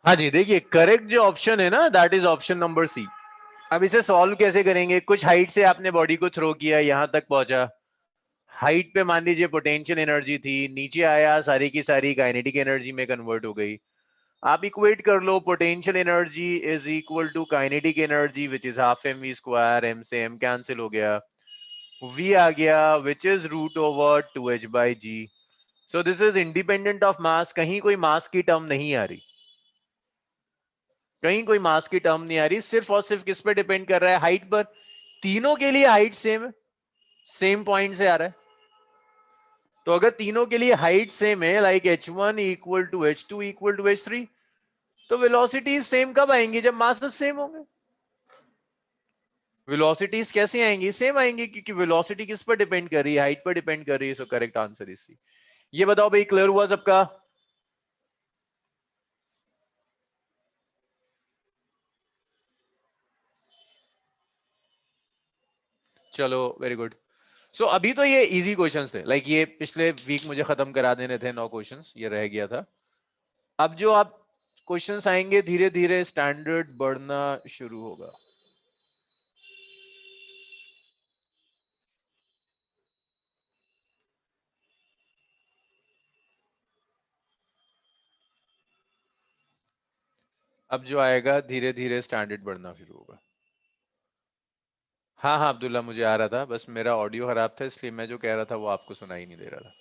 हाँ जी, देखिए करेक्ट जो ऑप्शन है ना, that is option number C. अब इसे सॉल्व कैसे करेंगे? कुछ हाइट से आपने बॉडी को थ्रो किया, यहां तक पहुंचा, हाइट पे मान लीजिए पोटेंशियल एनर्जी थी, नीचे आया सारी की सारी काइनेटिक एनर्जी में कन्वर्ट हो गई। आप इक्वेट कर लो, potential energy is equal to kinetic energy which is half M V square, M से एम कैंसिल हो गया, वी आ गया which is root over 2h/g। So this is independent of mass, कहीं कोई मास की टर्म नहीं आ रही, कहीं कोई मास की टर्म नहीं आ रही, सिर्फ और सिर्फ किस पे डिपेंड कर रहा है? हाइट पर। तीनों के लिए हाइट सेम है, सेम पॉइंट से आ रहा है। तो अगर तीनों के लिए हाइट सेम है, like h1 equal to h2 equal to h3, तो वेलोसिटी सेम कब आएंगी? जब मासेस सेम होंगे। वेलोसिटीज कैसे आएंगी? सेम आएंगी, क्योंकि वेलोसिटी किस पर डिपेंड कर रही है? हाइट पर डिपेंड कर रही है। So correct answer is C. ये बताओ भाई, क्लियर हुआ सबका? चलो वेरी गुड। सो अभी तो ये इजी क्वेश्चंस थे, लाइक ये पिछले वीक मुझे खत्म करा देने थे 9 क्वेश्चंस, ये रह गया था। अब जो आप क्वेश्चंस आएंगे, धीरे धीरे स्टैंडर्ड बढ़ना शुरू होगा। अब जो आएगा धीरे धीरे स्टैंडर्ड बढ़ना शुरू होगा। हाँ हाँ अब्दुल्ला, मुझे आ रहा था, बस मेरा ऑडियो खराब था, इसलिए मैं जो कह रहा था वो आपको सुनाई नहीं दे रहा था।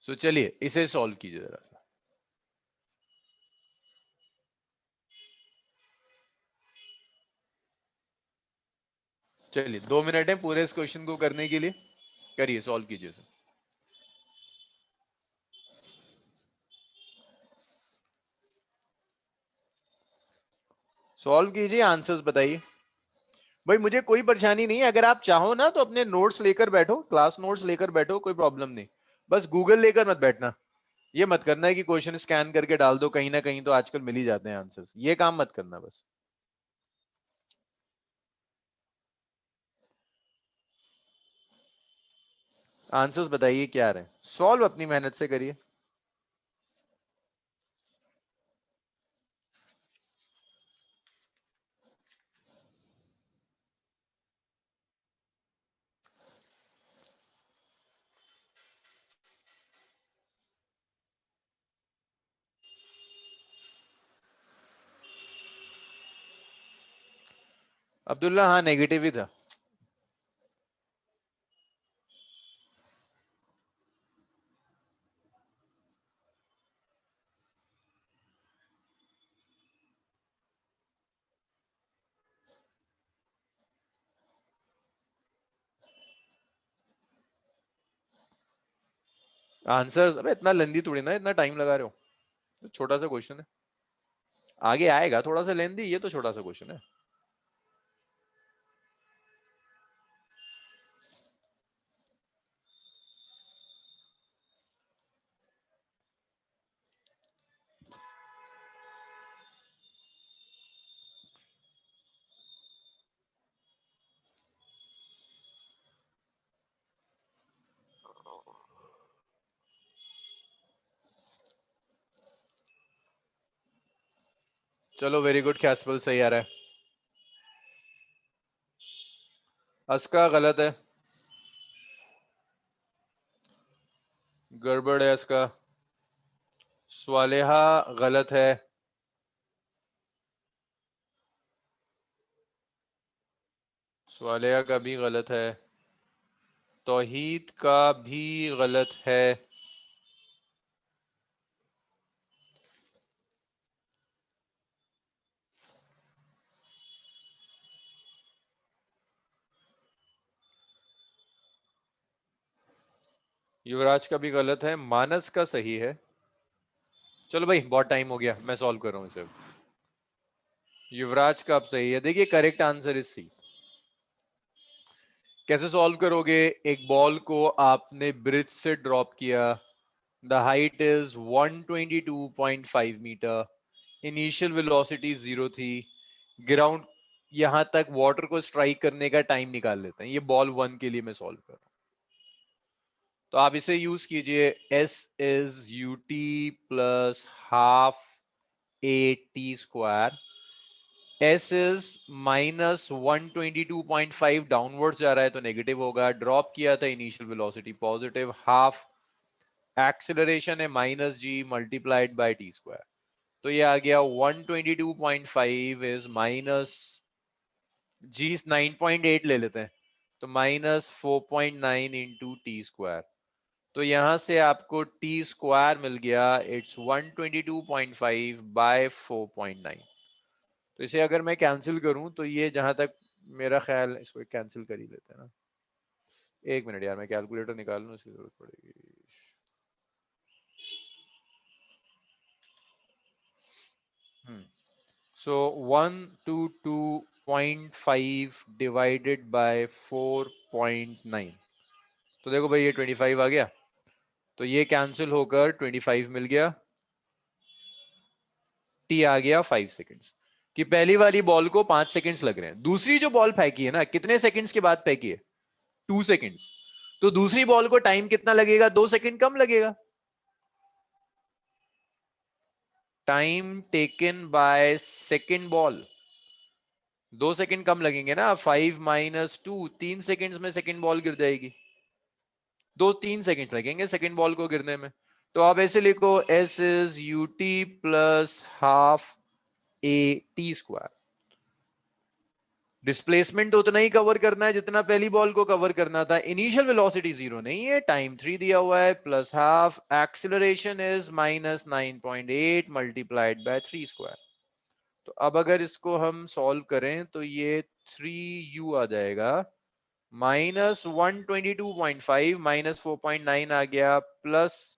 सो चलिए इसे सॉल्व कीजिए जरा सा। चलिए 2 मिनट है पूरे इस क्वेश्चन को करने के लिए, करिए सॉल्व कीजिए इसे। सॉल्व कीजिए, आंसर्स बताइए। भाई मुझे कोई परेशानी नहीं है, अगर आप चाहो ना तो अपने नोट्स लेकर बैठो, क्लास नोट्स लेकर बैठो, कोई प्रॉब्लम नहीं। बस गूगल लेकर मत बैठना। ये मत करना है कि क्वेश्चन स्कैन करके डाल दो, कहीं ना कहीं तो आजकल मिल ही जाते हैं आंसर्स, ये काम मत करना बस। आंसर्स बताइए क्या रहे, सॉल्व अपनी मेहनत से करिए। अब्दुल्ला हाँ, नेगेटिव ही था। आंसर अबे इतना लेंदी थोड़ी ना, इतना टाइम लगा रहे हो, तो छोटा सा क्वेश्चन है। आगे आएगा थोड़ा सा लेंदी, ये तो छोटा सा क्वेश्चन है। चलो वेरी गुड, कैस्पल सही आ रहा है। अस्का गलत है, गड़बड़ है इसका। स्वालेहा गलत है। स्वालेहा का भी गलत है। तौहीद का भी गलत है। युवराज का भी गलत है। मानस का सही है। चलो भाई बहुत टाइम हो गया, मैं सॉल्व कर रहा हूं इसे। युवराज का अब सही है। देखिए करेक्ट आंसर इज सी। कैसे सॉल्व करोगे? एक बॉल को आपने ब्रिज से ड्रॉप किया, the height is 122.5 metre, initial velocity 0 थी, ग्राउंड यहां तक वाटर को स्ट्राइक करने का टाइम निकाल लेते हैं। ये बॉल 1 के लिए मैं सॉल्व कर रहा हूं। तो आप इसे यूज कीजिए, s is ut plus half a t square, s is minus 122.5 downwards जा रहा है तो नेगेटिव होगा, ड्रॉप किया था initial velocity positive, half acceleration है minus G multiplied by T square, तो ये आ गया 122.5 इज माइनस जी 9.8 ले लेते हैं, तो माइनस 4.9 इंटू टी स्क्वायर, तो यहां से आपको टी स्क्वायर मिल गया, इट्स 122.5 बाय 4.9। तो इसे अगर मैं कैंसिल करूं तो ये जहां तक मेरा ख्याल, इसको कैंसिल कर ही लेते हैं ना, एक मिनट यार मैं कैलकुलेटर निकाल लूं, इसकी जरूरत पड़ेगी। सो 122.5 डिवाइडेड बाय 4.9, तो देखो भाई ये 25 आ गया, तो ये कैंसिल होकर 25 मिल गया, टी आ गया 5 सेकेंड्स, कि पहली वाली बॉल को 5 सेकेंड्स लग रहे हैं, दूसरी जो बॉल फेंकी है ना कितने सेकेंड्स के बाद फेंकी है, 2 सेकेंड्स, तो दूसरी बॉल को टाइम कितना लगेगा, 2 सेकेंड कम लगेगा, time taken by second ball 2 second कम लगेंगे ना, 5 माइनस 2, 3 सेकेंड्स में सेकेंड बॉल गिर जाएगी, 2-3 सेकेंड लगेंगे सेकेंड बॉल को गिरने में, तो आप ऐसे लिखो s is ut plus half a t square, displacement तो उतना ही कवर करना है जितना पहली बॉल को कवर करना था, इनिशियल वेलोसिटी 0 नहीं है, टाइम 3 दिया हुआ है, plus half acceleration is minus 9.8 multiplied by 3 square, तो अब अगर इसको हम सॉल्व करें तो ये 3u आ जाएगा, माइनस 122.5 माइनस 4.9 आ गया, प्लस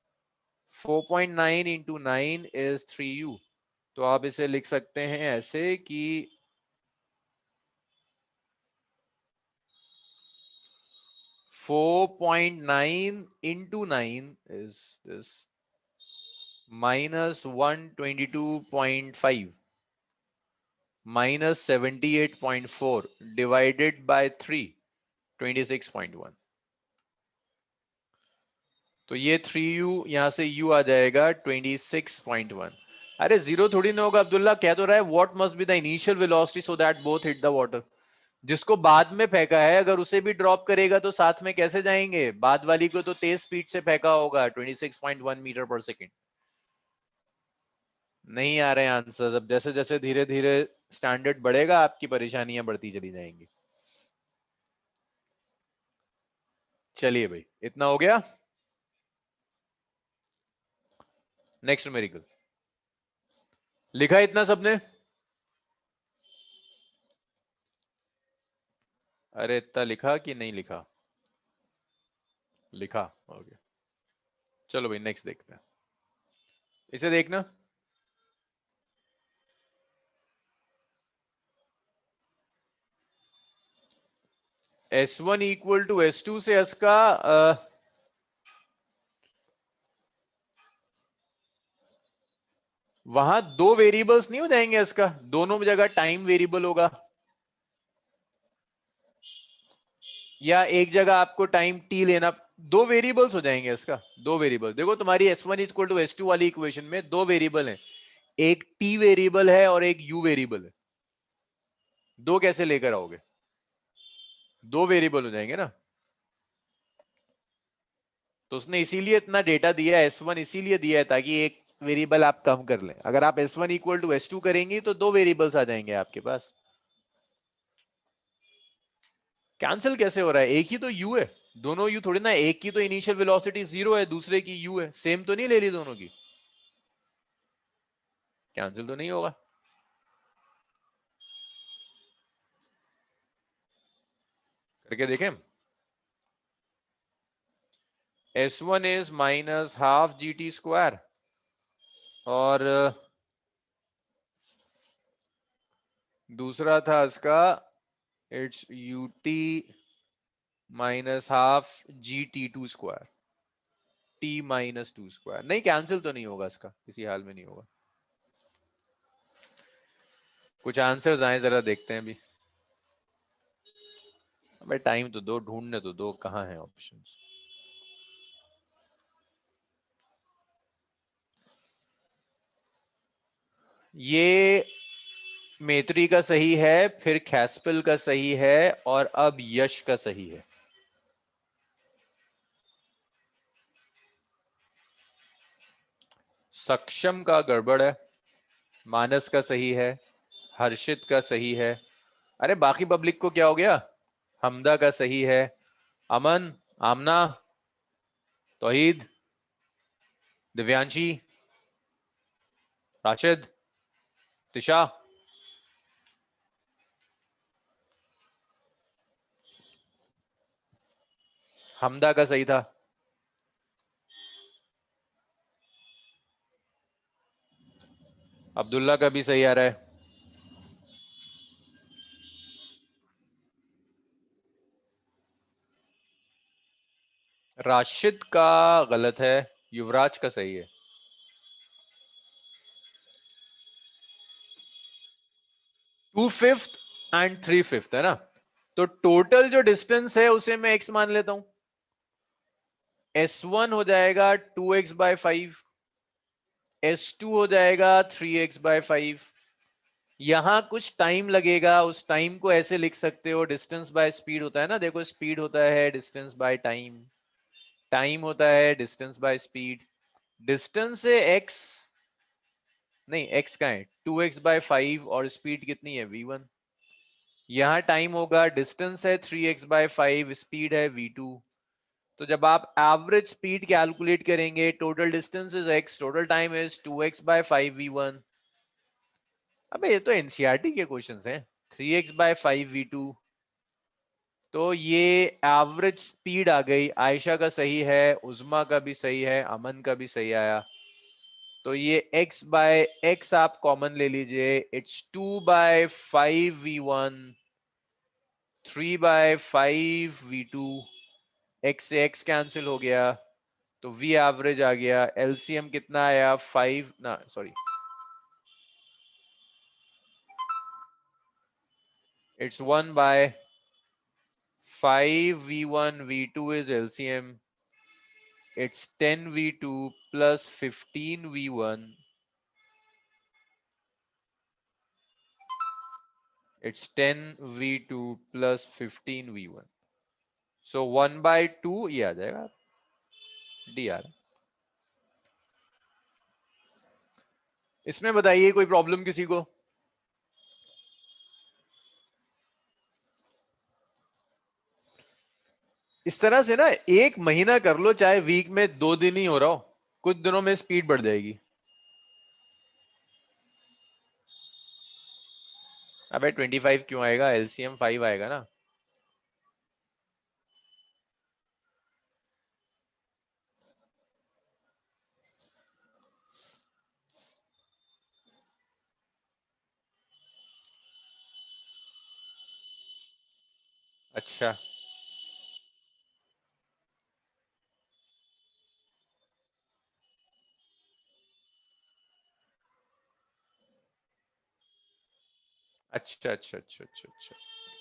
4.9 इंटू 9 इज 3u, तो आप इसे लिख सकते हैं ऐसे कि 4.9 into 9 is this, minus 122.5 minus 78.4 divided by 3, 26.1, तो ये 3u यहां से u आ जाएगा 26.1। अरे जीरो थोड़ी ना होगा, अब्दुल्ला कह तो रहा है what must be the initial velocity so that both hit the water, जिसको बाद में फेंका है अगर उसे भी ड्रॉप करेगा तो साथ में कैसे जाएंगे, बाद वाली को तो तेज स्पीड से फेंका होगा 26.1 मीटर पर सेकेंड। नहीं आ रहे आंसर, अब जैसे जैसे धीरे धीरे स्टैंडर्ड बढ़ेगा आपकी परेशानियां बढ़ती चली जाएंगी। चलिए भाई इतना हो गया, नेक्स्ट न्यूमेरिकल लिखा इतना सबने, अरे इतना लिखा कि नहीं लिखा, लिखा, ओके चलो भाई नेक्स्ट देखते हैं, इसे देखना, S1 इक्वल टू S2 से S का वहां दो वेरिएबल्स नहीं हो जाएंगे S का, दोनों जगह टाइम वेरिएबल होगा, या एक जगह आपको टाइम t लेना, दो वेरिएबल्स हो जाएंगे इसका, दो वेरिएबल, देखो तुम्हारी S1 इक्वल टू S2 वाली इक्वेशन में दो वेरिएबल हैं, एक t वेरिएबल है और एक u वेरिएबल है, दो कैसे लेकर आओगे, दो वेरिएबल हो जाएंगे ना, तो उसने इसीलिए इतना डेटा दिया है S1 इसीलिए दिया है ताकि एक वेरिएबल आप कम कर लें, अगर आप S1 इक्वल टू S2 करेंगे तो दो वेरिएबल्स आ जाएंगे आपके पास, कैंसिल कैसे हो रहा है, एक ही तो u है, दोनों u थोड़ी ना, एक की तो इनिशियल वेलोसिटी 0 है, दूसरे की u है, सेम तो नहीं ले ली दोनों की, कैंसिल तो नहीं होगा, करके देखें, S1 is minus half G T square, और दूसरा था इसका it's ut minus half G T two square, T minus two square, नहीं कैंसिल तो नहीं होगा इसका, किसी हाल में नहीं होगा, कुछ आंसर्स आए जरा देखते हैं अभी, भाई टाइम तो दो, ढूंढने तो दो, कहाँ है ऑप्शंस, ये मेत्री का सही है, फिर खैस्पिल का सही है, और अब यश का सही है। सक्षम का गड़बड़ है, मानस का सही है, हर्षित का सही है। अरे बाकी पब्लिक को क्या हो गया? हमदा का सही है, अमन, आमना, तौहीद, दिव्यांशी, राशिद, तिशा। हमदा का सही था। अब्दुल्ला का भी सही आ रहा है। राशिद का गलत है, युवराज का सही है। 2/5 एंड 3/5 है ना, तो टोटल जो डिस्टेंस है उसे मैं x मान लेता हूं। S1 हो जाएगा 2x/5, S2 हो जाएगा 3x/5। यहां कुछ टाइम लगेगा, उस टाइम को ऐसे लिख सकते हो, डिस्टेंस बाय स्पीड होता है ना, देखो स्पीड होता है डिस्टेंस बाय टाइम, टाइम होता है डिस्टेंस बाय स्पीड। डिस्टेंस से x, नहीं x का है 2x/5 और स्पीड कितनी है v1। यहाँ टाइम होगा, डिस्टेंस है 3x/5, स्पीड है v2। तो जब आप एवरेज स्पीड कैलकुलेट करेंगे, total distance is x, total time is 2x/5 v1। अबे ये तो एनसीईआरटी के क्वेश्चंस हैं। 3x/5 v2, तो ये एवरेज स्पीड आ गई। आयशा का सही है, उज्मा का भी सही है, अमन का भी सही आया। तो ये x/x आप कॉमन ले लीजिए, इट्स 2/5 v1, 3/5 v2, x से x कैंसिल हो गया, तो v एवरेज आ गया। एलसीएम कितना आया? 5 ना sorry, it's 1/5 v1 v2 is LCM, it's 10 v2 plus 15 v1, it's 10 v2 plus 15 v1, so 1/2 ये आ जाएगा डी आर। इसमें बताइए कोई प्रॉब्लम किसी को? इस तरह से ना एक महीना कर लो, चाहे वीक में 2 दिन ही हो रहा हो, कुछ दिनों में स्पीड बढ़ जाएगी। अबे 25 क्यों आएगा? एलसीएम 5 आएगा ना। अच्छा अच्छा अच्छा अच्छा अच्छा अच्छा।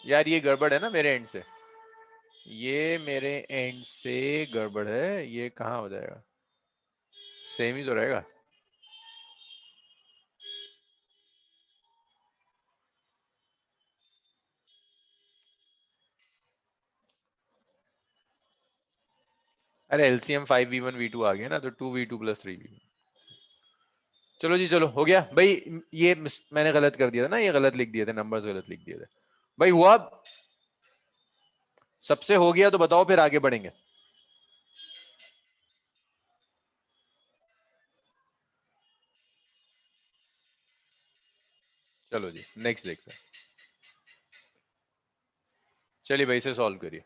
यार ये गड़बड़ है ना मेरे एंड से, ये मेरे एंड से गड़बड़ है। ये कहाँ हो जाएगा? सेम ही तो रहेगा। अरे एलसीएम 5v1 v2 आ गया ना, तो 2v2 plus 3v1। चलो जी, चलो हो गया भाई। ये मैंने गलत कर दिया था ना, ये गलत लिख दिए थे, नंबर्स गलत लिख दिए थे भाई। हुआ सबसे हो गया तो बताओ, फिर आगे बढ़ेंगे। चलो जी नेक्स्ट देखते हैं। चलिए भाई इसे सॉल्व करिए।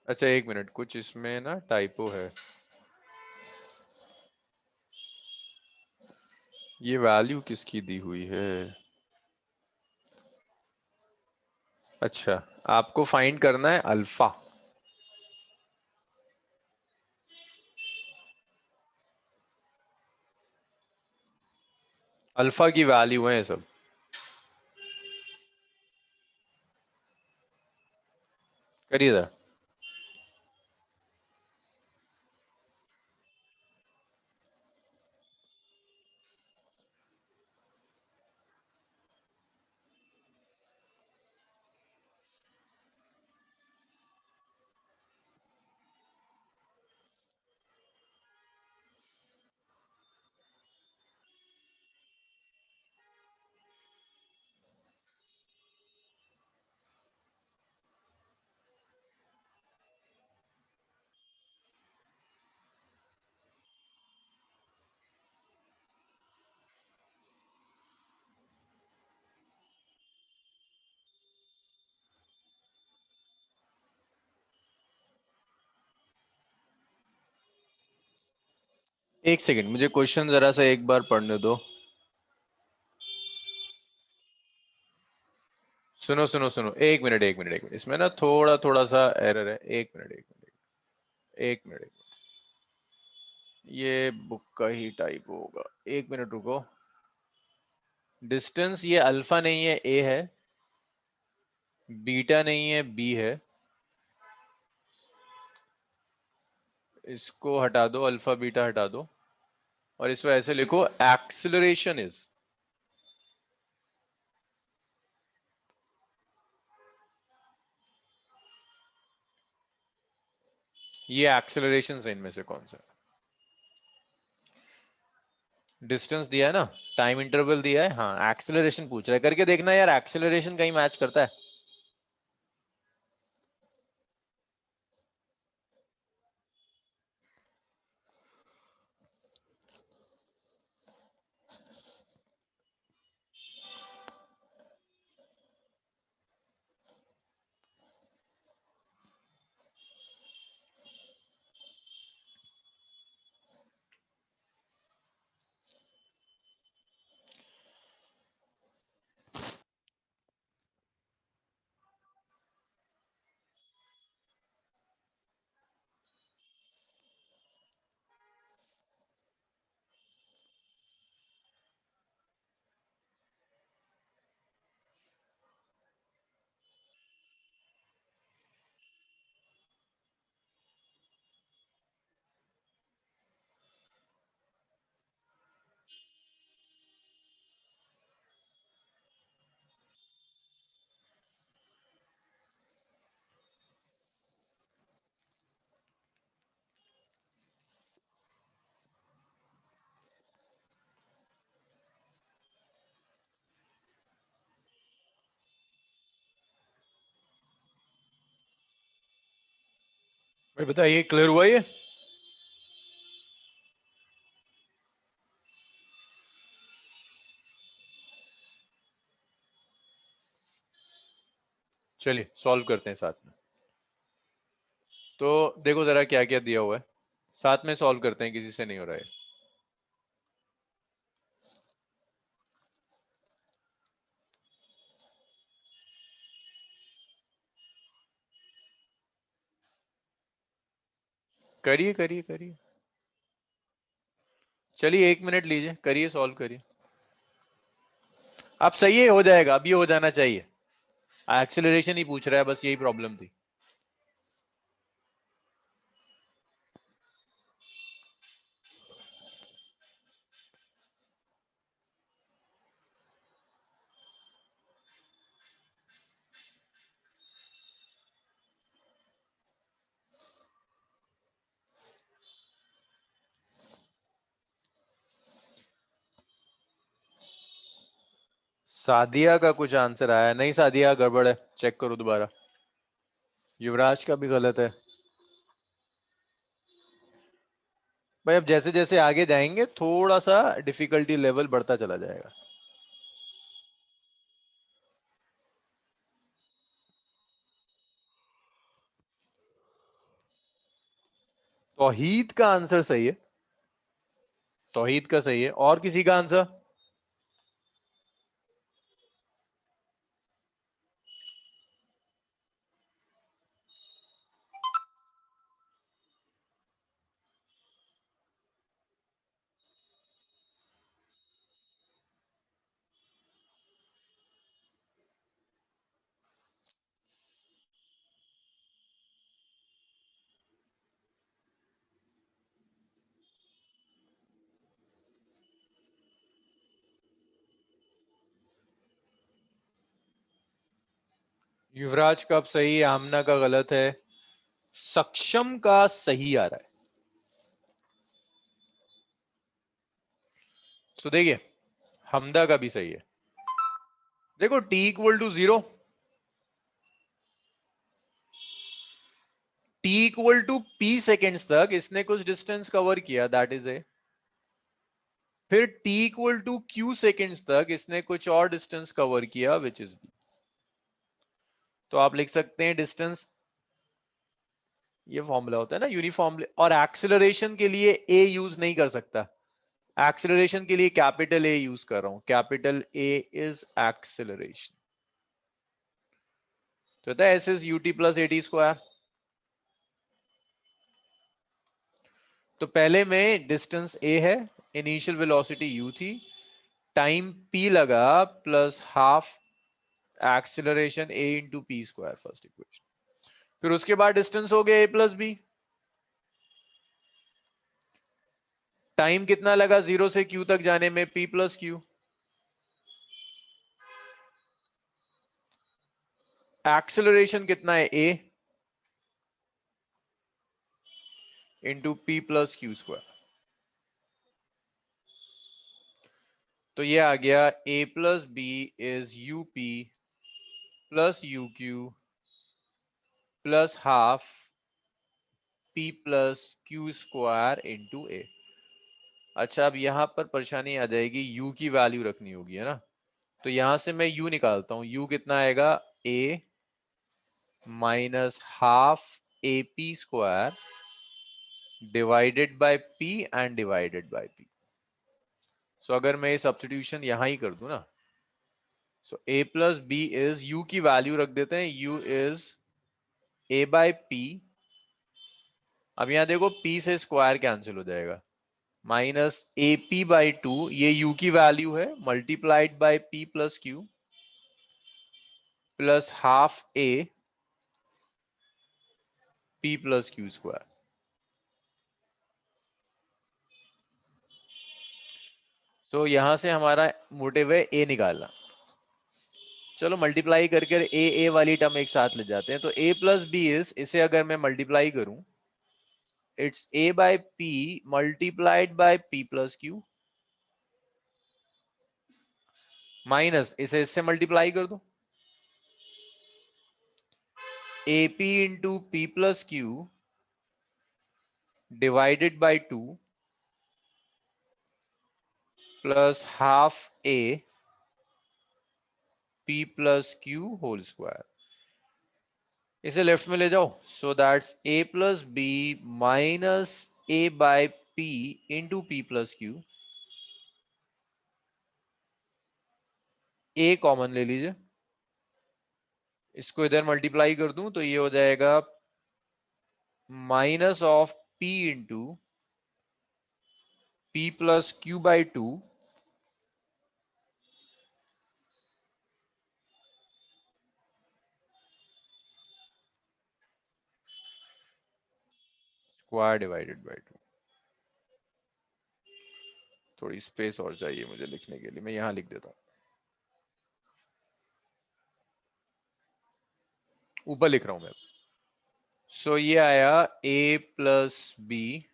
अच्छा एक मिनट, कुछ इसमें ना टाइपो है। ये वैल्यू किसकी दी हुई है? अच्छा, आपको फाइंड करना है अल्फा। अल्फा की वैल्यू है ये सब। करिए जरा। एक सेकंड, मुझे क्वेश्चन जरा सा एक बार पढ़ने दो। सुनो सुनो सुनो, एक मिनट एक मिनट एक मिनट, इसमें ना थोड़ा थोड़ा सा एरर है। एक मिनट एक मिनट एक मिनट एक मिनट। ये बुक का ही टाइप होगा। एक मिनट रुको। डिस्टेंस ये अल्फा नहीं है, ए है। बीटा नहीं है, बी है। इसको हटा दो, अल्फा बीटा हटा दो, और इसको ऐसे लिखो, एक्सिलरेशन इज। ये एक्सिलरेशन है, इनमें से कौन सा? डिस्टेंस दिया है ना, टाइम इंटरवल दिया है, हाँ एक्सेलरेशन पूछ रहा है। करके देखना यार, एक्सेलरेशन कहीं मैच करता है। भाई बताइए, क्लियर हुआ ये? चलिए सॉल्व करते हैं साथ में। तो देखो जरा क्या क्या दिया हुआ है, साथ में सॉल्व करते हैं, किसी से नहीं हो रहा है। करिए करिए करिए। चलिए 1 मिनट लीजिए, करिए, सॉल्व करिए। अब सही है, हो जाएगा, अब ये हो जाना चाहिए। एक्सेलरेशन ही पूछ रहा है, बस यही प्रॉब्लम थी। सादिया का कुछ आंसर आया नहीं, सादिया गड़बड़ है, चेक करो दोबारा। युवराज का भी गलत है। भाई अब जैसे जैसे आगे जाएंगे थोड़ा सा डिफिकल्टी लेवल बढ़ता चला जाएगा। तौहीद का आंसर सही है। तौहीद का सही है, और किसी का आंसर? युवराज का अब सही, आमना का गलत है, सक्षम का सही आ रहा है। तो देखिए हमदा का भी सही है। देखो t equal to 0, t equal to p seconds तक इसने कुछ डिस्टेंस कवर किया, दैट इज ए। फिर t equal to q seconds तक इसने कुछ और डिस्टेंस कवर किया, विच इज b। तो आप लिख सकते हैं डिस्टेंस, ये फॉर्मूला होता है ना यूनिफॉर्मली, और एक्सेलरेशन के लिए a यूज नहीं कर सकता, एक्सेलरेशन के लिए कैपिटल A यूज कर रहा हूं, कैपिटल A इज एक्सेलरेशन। तो S is UT plus eighty square. तो पहले में डिस्टेंस a है, इनिशियल वेलोसिटी u थी, टाइम p लगा plus half acceleration a into P square, first equation. फिर उसके बाद डिस्टेंस हो गया a प्लस बी, टाइम कितना लगा 0 से q तक जाने में, p प्लस क्यू, एक्सेलरेशन कितना है a into P plus Q square. तो ये आ गया a plus B is U P plus U Q plus half p plus Q square into A. अच्छा अब यहां पर परेशानी आ जाएगी, u की वैल्यू रखनी होगी, है ना। तो यहां से मैं u निकालता हूं, u कितना आएगा, a minus half A P square divided by p and divided by p। So अगर मैं ये सब्स्टिट्यूशन यहां ही कर दूं ना, सो a plus B is, u की वैल्यू रख देते हैं, u is a by p। अब यहां देखो p से स्क्वायर कैंसिल हो जाएगा, minus A P by two, ये u की वैल्यू है, multiplied by p plus Q plus half a p plus Q square. तो यहां से हमारा मोटिव है a निकालना। चलो मल्टीप्लाई करके ए वाली टर्म एक साथ ले जाते हैं, तो a प्लस बी इज, इसे अगर मैं मल्टीप्लाई करूं, it's a by p multiplied by p plus Q, minus इसे इससे मल्टीप्लाई कर दो, A P into P plus Q divided by two plus half a p plus Q whole square. इसे left में ले जाओ, so that's a plus B minus a by p into P plus Q, a common ले लीजिए, इसको इधर multiply कर दूं तो ये हो जाएगा minus of p into P plus Q by two square divided by two. थोड़ी स्पेस और चाहिए मुझे लिखने के लिए, मैं यहां लिख देता हूं, ऊपर लिख रहा हूं मैं। सो ये आया a plus B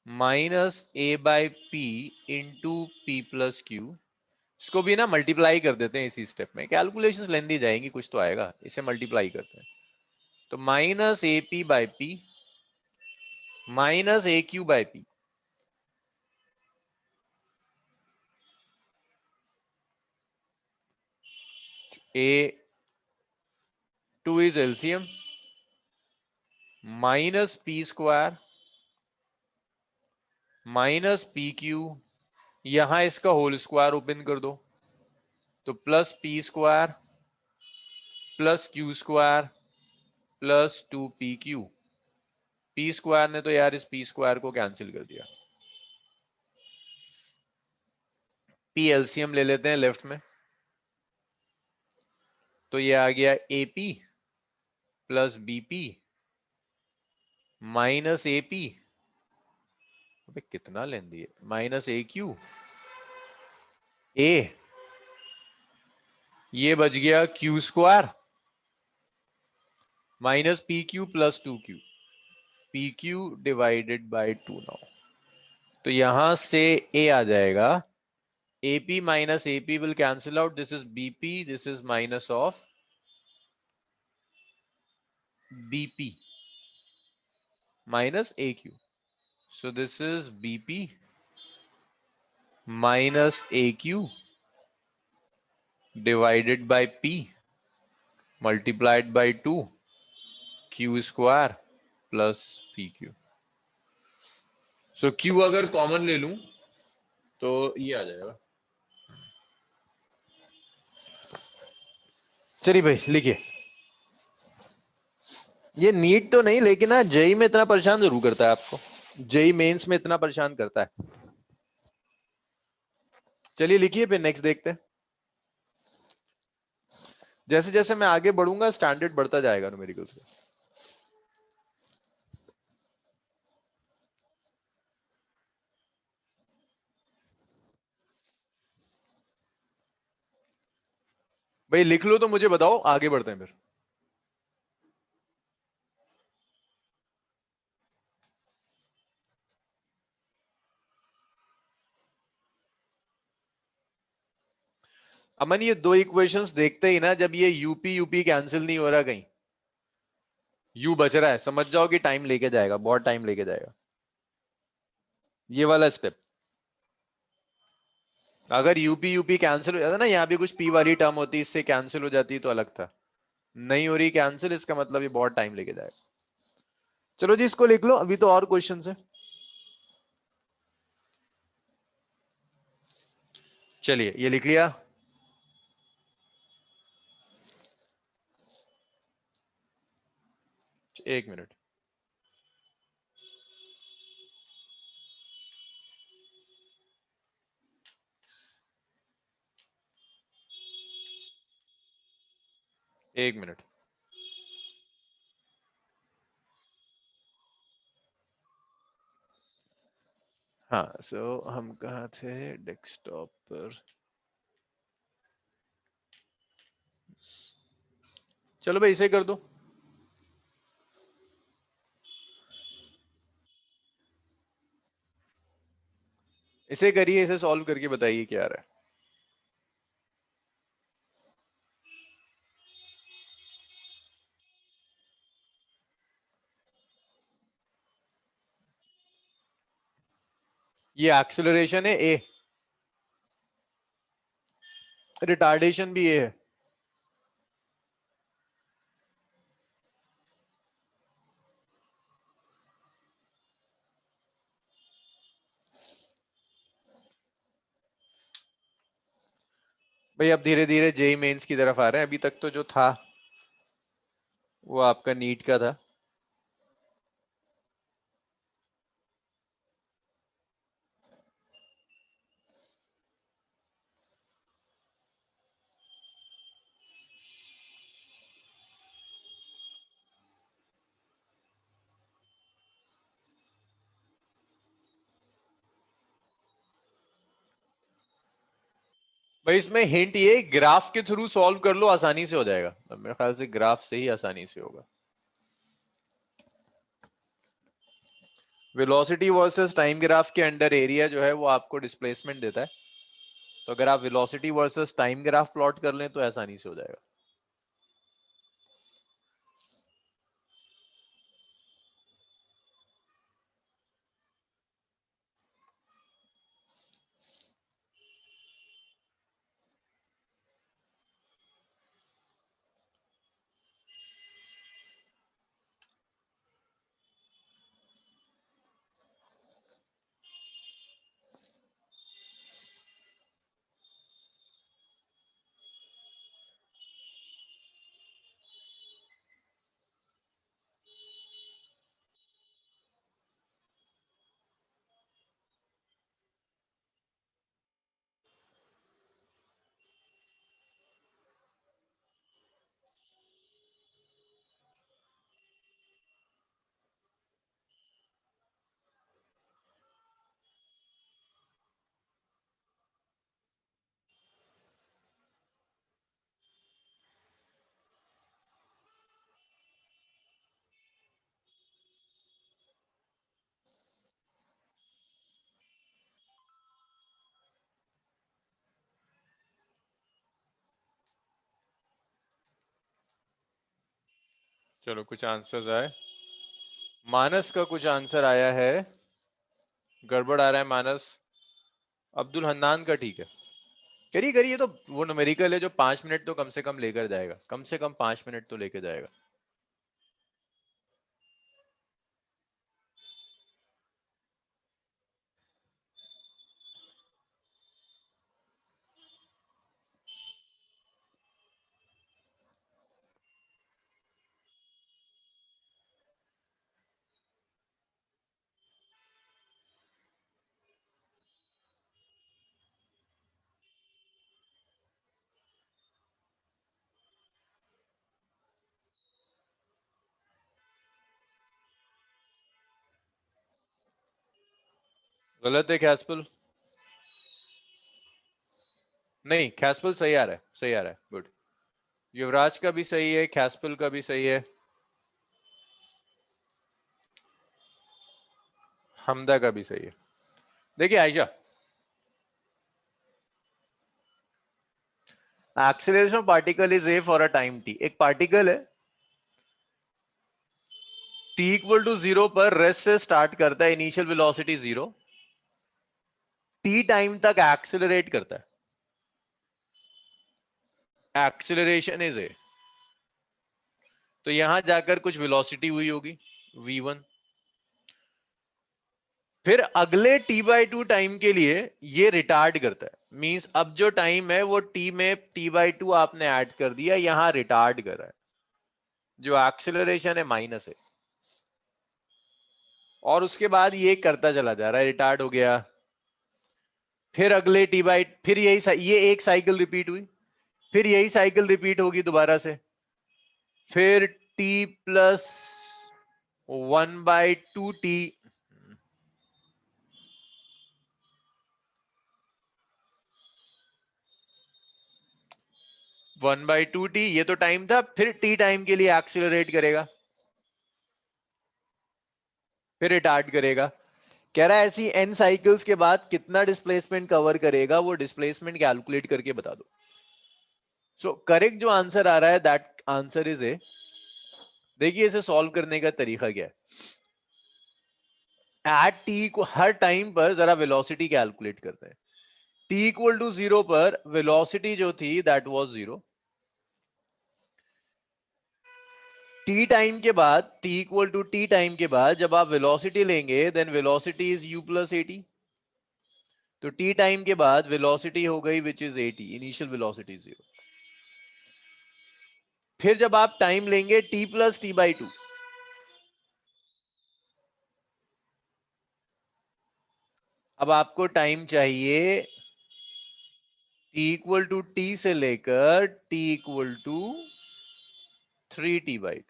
minus A by P into P plus Q. इसको भी ना मल्टीप्लाई कर देते हैं इसी स्टेप में, कैलकुलेशंस लेंदी जाएंगी, कुछ तो आएगा, इसे मल्टीप्लाई करते हैं। तो minus A P by P minus A Q by P, A two is LCM, minus P square minus P Q, यहां इसका होल स्क्वायर ओपन कर दो, तो plus P square plus Q square plus two P Q. P square ने तो यार इस P square को कैंसिल कर दिया, पी एलसीएम ले लेते हैं लेफ्ट में, तो ये आ गया AP plus BP minus AP, अबे कितना लेंदी है, माइनस ए क्यू ए, ये बच गया Q square minus P Q plus 2q, P Q divided by 2 now. तो यहां से a आ जाएगा, AP minus AP will cancel out. This is BP. This is minus of BP minus AQ. So this is BP minus AQ divided by P multiplied by 2 Q square plus PQ. So Q अगर common ले लूं तो ये आ जाएगा। चलिए भाई लिखिए। ये नीट तो नहीं, लेकिन ना जेई में इतना परेशान जरूर करता है आपको, जेई मेंस में इतना परेशान करता है। चलिए लिखिए, फिर नेक्स्ट देखते हैं। जैसे जैसे मैं आगे बढ़ूंगा स्टैंडर्ड बढ़ता जाएगा न्यूमेरिकल्स का। भाई लिख लो तो मुझे बताओ, आगे बढ़ते हैं फिर। अमन ये दो इक्वेशंस देखते ही ना, जब ये यूपी यूपी कैंसिल नहीं हो रहा, कहीं यू बच रहा है, समझ जाओ कि टाइम लेके जाएगा, बहुत टाइम लेके जाएगा ये वाला स्टेप। अगर यूपी यूपी कैंसिल हो जाता ना, यहां भी कुछ पी वाली टर्म होती, इससे कैंसिल हो जाती तो अलग था। नहीं हो रही कैंसिल, इसका मतलब ये बहुत टाइम लेके जाएगा। चलो जी इसको लिख लो, अभी तो और क्वेश्चन है। चलिए ये लिख लिया। एक मिनट। एक मिनट। हाँ सो हम कहा थे, डेस्कटॉप पर। चलो भाई इसे कर दो। इसे करिए, इसे सॉल्व करके बताइए क्या आ रहा है। ये एक्सेलरेशन है ए, रिटार्डेशन भी ए है। भाई अब धीरे धीरे जेई मेंस की तरफ आ रहे हैं, अभी तक तो जो था वो आपका नीट का था। भाई इसमें हिंट ये, ग्राफ के थ्रू सॉल्व कर लो, आसानी से हो जाएगा। मेरे ख्याल से ग्राफ से ही आसानी से होगा। वेलोसिटी वर्सेस टाइम ग्राफ के अंडर एरिया जो है वो आपको डिस्प्लेसमेंट देता है, तो अगर आप velocity versus time graph plot कर लें तो आसानी से हो जाएगा। चलो कुछ आंसर्स आए। मानस का कुछ आंसर आया है, गड़बड़ आ रहा है मानस। अब्दुल हन्नान का ठीक है। करिए करिए, तो वो न्यूमेरिकल है जो 5 मिनट तो कम से कम लेकर जाएगा, कम से कम 5 मिनट तो लेकर जाएगा। गलत है कैस्पल। नहीं, कैस्पल सही आ रहा है, सही आ रहा है, गुड। युवराज का भी सही है, कैस्पल का भी सही है, हमदा का भी सही है। देखिए Ayesha, acceleration of particle is A for a time T. एक पार्टिकल है, t इक्वल टू 0 पर रेस्ट से स्टार्ट करता है, इनिशियल वेलोसिटी 0, t टाइम तक एक्सीलरेट करता है, एक्सीलरेशन इज ए। तो यहां जाकर कुछ वेलोसिटी हुई होगी v1, फिर अगले t/2 टाइम के लिए ये रिटार्ड करता है। मींस अब जो टाइम है वो t में t/2 आपने ऐड कर दिया, यहां रिटार्ड कर रहा है, जो एक्सीलरेशन है माइनस है। और उसके बाद ये करता चला जा रहा है, रिटार्ड हो गया, फिर अगले फिर ये एक साइकिल रिपीट हुई, फिर यही साइकिल रिपीट होगी दोबारा से, फिर t+1/2t, 1/2t, ये तो टाइम था, फिर t टाइम के लिए एक्सीलरेट करेगा, फिर रिटार्ड करेगा। कह रहा है ऐसी n साइकिल्स के बाद कितना डिस्प्लेसमेंट कवर करेगा, वो डिस्प्लेसमेंट कैलकुलेट करके बता दो। सो करेक्ट जो आंसर आ रहा है दैट आंसर इज ए। देखिए इसे सॉल्व करने का तरीका क्या है। एट टी को हर टाइम पर जरा वेलोसिटी कैलकुलेट करते हैं। t इक्वल टू 0 पर वेलोसिटी जो थी दैट वाज 0। t टाइम के बाद, t equal to t time के बाद जब आप वेलोसिटी लेंगे then velocity is u plus A T. तो t टाइम के बाद वेलोसिटी हो गई विच इज 80, इनिशियल वेलोसिटी 0। फिर जब आप टाइम लेंगे t प्लस t/2, अब आपको टाइम चाहिए t इक्वल टू t से लेकर t इक्वल टू 3t/2।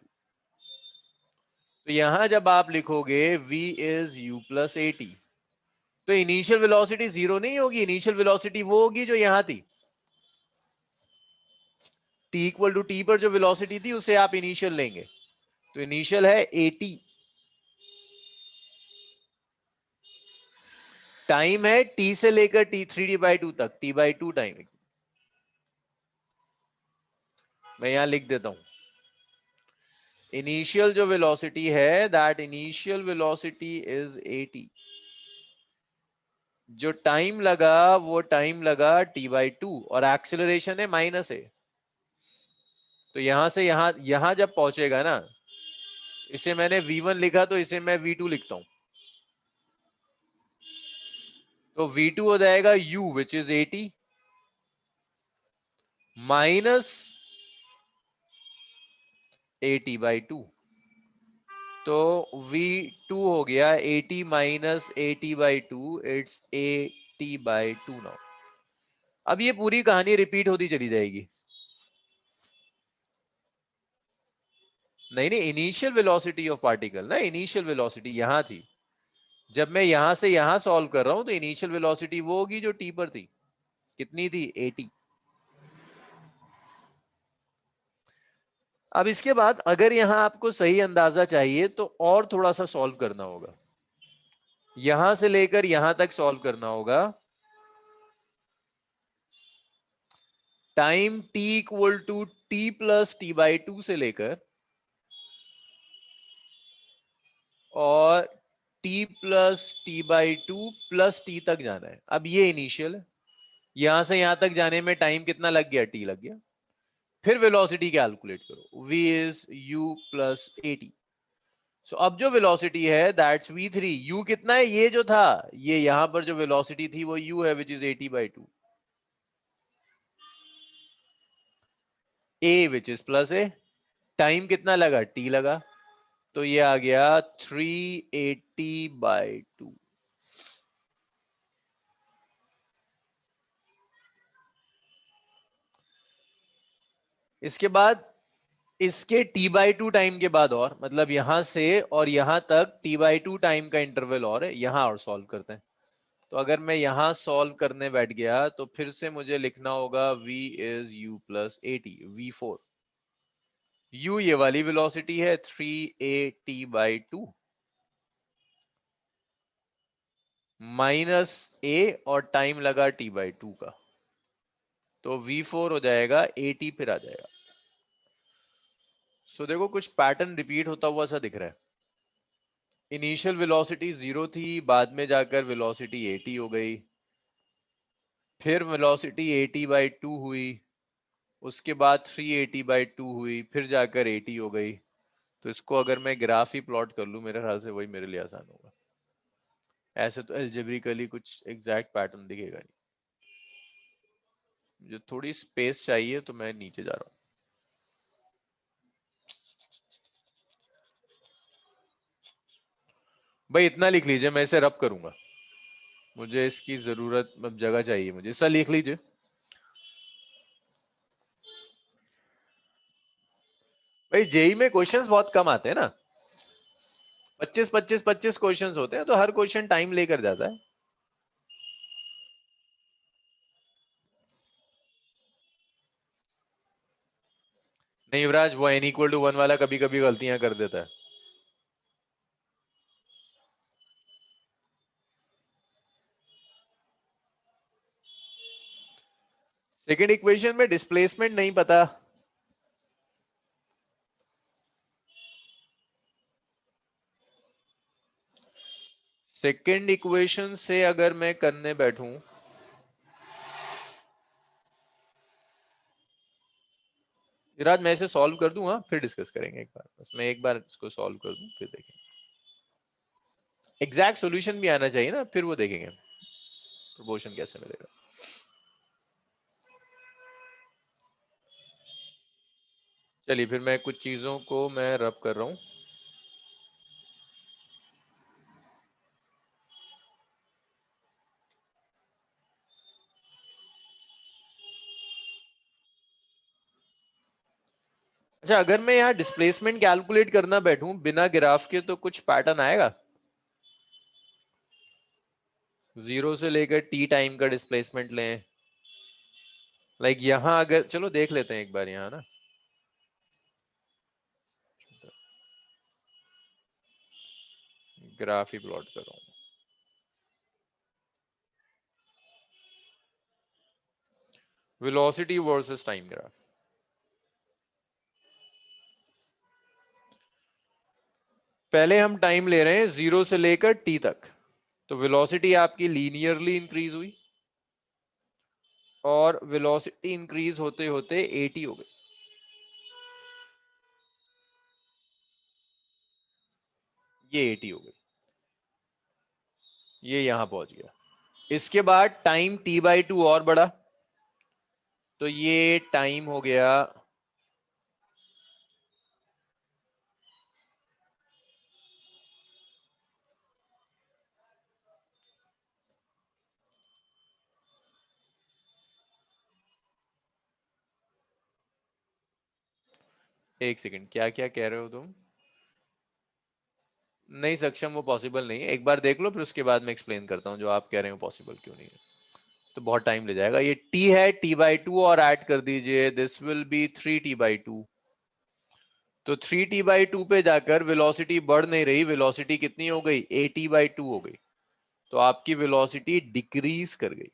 तो यहां जब आप लिखोगे v is u plus A T, तो इनिशियल वेलोसिटी 0 नहीं होगी, इनिशियल वेलोसिटी वो होगी जो यहां थी। t इक्वल टू t पर जो वेलोसिटी थी उसे आप इनिशियल लेंगे, तो इनिशियल है 80, टाइम है t से लेकर t 3t/2 तक, t/2 टाइम। मैं यहां लिख देता हूं, इनिशियल जो वेलोसिटी है दैट इनिशियल वेलोसिटी इज 80, जो टाइम लगा वो टाइम लगा t/2, और एक्सीलरेशन है माइनस है। तो यहां से यहां जब पहुंचेगा ना, इसे मैंने v1 लिखा तो इसे मैं v2 लिखता हूं, तो v2 हो जाएगा u विच इज 80 माइनस 80/2। तो v2 हो गया 80 माइनस 80/2, इट्स 80/2 नाउ। अब ये पूरी कहानी रिपीट होती चली जाएगी। नहीं नहीं, इनिशियल वेलोसिटी ऑफ पार्टिकल ना, इनिशियल वेलोसिटी यहां थी, जब मैं यहां से यहां सॉल्व कर रहा हूं तो इनिशियल वेलोसिटी वो होगी जो टी पर थी। कितनी थी? 80। अब इसके बाद अगर यहां आपको सही अंदाजा चाहिए तो और थोड़ा सा सॉल्व करना होगा, यहां से लेकर यहां तक सॉल्व करना होगा। Time t equal to t plus t/2 से लेकर और t plus T by two plus T तक जाना है। अब ये इनिशियल है, यहां से यहां तक जाने में टाइम कितना लग गया, t लग गया। फिर वेलोसिटी कैलकुलेट करो, v is u plus at। सो अब जो वेलोसिटी है दैट्स v3। u कितना है, ये जो था, ये यहां पर जो वेलोसिटी थी वो u है, which is at by two. a which is plus a, time कितना लगा, t लगा, तो ये आ गया 380 बाई टू। इसके बाद इसके t बाई टू टाइम के बाद, और मतलब यहां से और यहां तक t बाई टू टाइम का इंटरवल और है, यहां और सॉल्व करते हैं। तो अगर मैं यहां सॉल्व करने बैठ गया तो फिर से मुझे लिखना होगा v is u plus at, v4। u ये वाली वेलोसिटी है 380 बाई टू माइनस a, और टाइम लगा t बाई टू का, तो v4 हो जाएगा 80 फिर आ जाएगा। सो देखो कुछ पैटर्न रिपीट होता हुआ सा दिख रहा है। इनिशियल वेलोसिटी 0 थी, बाद में जाकर वेलोसिटी 80 हो गई, फिर वेलोसिटी 80 बाई टू हुई, उसके बाद 380 बाई टू हुई, फिर जाकर 80 हो गई। तो इसको अगर मैं ग्राफ ही प्लॉट कर लूं, मेरे ख्याल से वही मेरे लिए आसान होगा। ऐसे तो एल्जेब्रिकली कुछ एग्जैक्ट पैटर्न दिखेगा नहीं। मुझे थोड़ी स्पेस चाहिए तो मैं नीचे जा रहा हूं। भाई इतना लिख लीजिए, मैं इसे रब करूंगा, मुझे इसकी जरूरत, जगह चाहिए मुझे, इतना लिख लीजिए। भाई जेई में क्वेश्चंस बहुत कम आते हैं ना, 25 क्वेश्चंस होते हैं, तो हर क्वेश्चन टाइम लेकर जाता है। नहीं युवराज, वो n इक्वल टू 1 वाला कभी कभी गलतियां कर देता है। सेकंड इक्वेशन में डिस्प्लेसमेंट नहीं पता, सेकंड इक्वेशन से अगर मैं करने बैठूं, युवराज मैं इसे सॉल्व कर दूं, हाँ फिर डिस्कस करेंगे एक बार, बस मैं एक बार इसको सॉल्व कर दूं फिर देखेंगे। एग्जैक्ट सॉल्यूशन भी आना चाहिए ना, फिर वो देखेंगे प्रोपोर्शन कैसे मिलेगा। चलिए फिर मैं कुछ चीजों को मैं रब कर रहा हूं। अच्छा, अगर मैं यहाँ डिस्प्लेसमेंट कैलकुलेट करना बैठूं बिना ग्राफ के, तो कुछ पैटर्न आएगा? जीरो से लेकर टी टाइम का डिस्प्लेसमेंट लें, लाइक यहां अगर, चलो देख लेते हैं एक बार यहाँ ना, ग्राफ ही प्लॉट कर रहा हूं। Velocity versus time graph. पहले हम टाइम ले रहे हैं 0 से लेकर t तक, तो वेलोसिटी आपकी लीनियरली इंक्रीज हुई, और वेलोसिटी इंक्रीज होते होते 80 हो गई, ये 80 हो गई, ये यहां पहुंच गया। इसके बाद टाइम t बाई टू और बढ़ा, तो ये टाइम हो गया, एक सेकंड, क्या क्या कह रहे हो तुम? नहीं सक्षम, वो पॉसिबल नहीं है, एक बार देख लो फिर उसके बाद मैं एक्सप्लेन करता हूँ जो आप कह रहे हो पॉसिबल क्यों नहीं है। तो बहुत टाइम ले जाएगा। ये t है, t बाई टू और ऐड कर दीजिए, this will be 3t by two. तो 3t बाई टू पे जाकर वेलोसिटी बढ़ नहीं रही, वेलोसिटी कितनी हो गई, 80 बाई टू हो गई, तो आपकी वेलोसिटी डिक्रीज कर गई,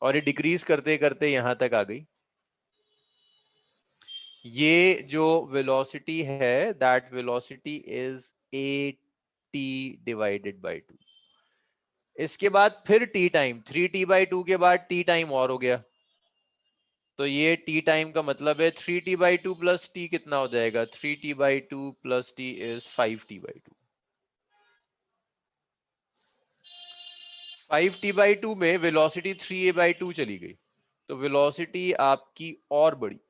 और ये डिक्रीज करते करते यहां तक आ गई। ये जो वेलोसिटी है that velocity is A T divided by 2। इसके बाद फिर टी टाइम, 3t/2 के बाद टी टाइम और हो गया, तो ये टी टाइम का मतलब है 3t/2 प्लस टी कितना हो जाएगा, 3t/2 plus T is 5t/2। 5t/2 में वेलोसिटी 3a/2 चली गई, तो वेलोसिटी आपकी और बढ़ी।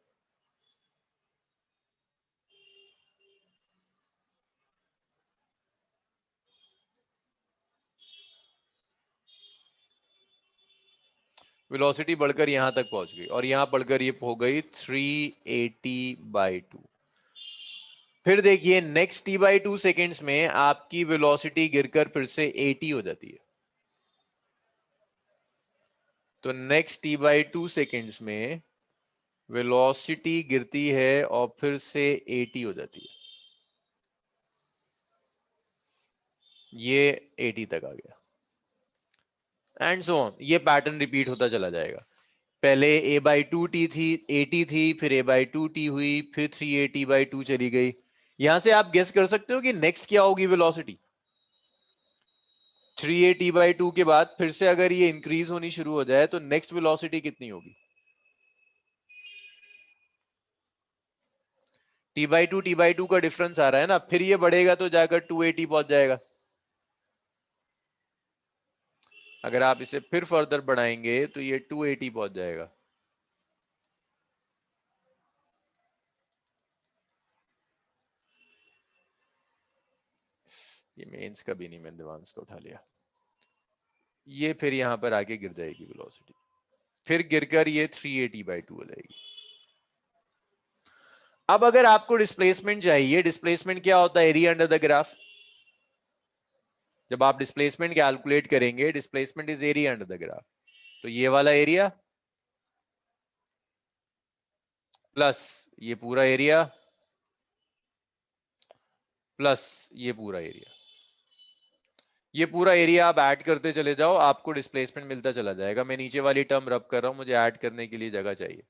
वेलोसिटी बढ़कर यहां तक पहुंच गई और यहां बढ़कर ये हो गई 380/2। फिर देखिए नेक्स्ट t/2 सेकेंड्स में आपकी वेलोसिटी गिरकर फिर से 80 हो जाती है। तो नेक्स्ट t/2 सेकेंड्स में वेलोसिटी गिरती है और फिर से 80 हो जाती है, ये 80 तक आ गया एंड सो ऑन। ये पैटर्न रिपीट होता चला जाएगा। पहले a/2t थी, 80 थी, फिर a/2t हुई, फिर 380/2 चली गई। यहां से आप गेस कर सकते हो कि नेक्स्ट क्या होगी वेलोसिटी। 380/2 के बाद फिर से अगर ये इंक्रीज होनी शुरू हो जाए तो नेक्स्ट वेलोसिटी कितनी होगी। t/2 का डिफरेंस आ रहा है ना, फिर ये बढ़ेगा तो जाकर 280 पहुंच जाएगा। अगर आप इसे फिर फर्दर बढ़ाएंगे तो ये 280 पहुंच जाएगा। ये मेंस का भी नहीं, मैंने एडवांस का उठा लिया। ये फिर यहां पर आके गिर जाएगी वेलोसिटी, फिर गिरकर ये 380/2 हो जाएगी। अब अगर आपको डिस्प्लेसमेंट चाहिए, डिस्प्लेसमेंट क्या होता है, एरिया अंडर द ग्राफ। जब आप डिस्प्लेसमेंट कैलकुलेट करेंगे, displacement is area under the graph, तो ये वाला एरिया प्लस ये पूरा एरिया प्लस ये पूरा एरिया। ये पूरा एरिया आप ऐड करते चले जाओ, आपको डिस्प्लेसमेंट मिलता चला जाएगा। मैं नीचे वाली टर्म रब कर रहा हूं, मुझे ऐड करने के लिए जगह चाहिए।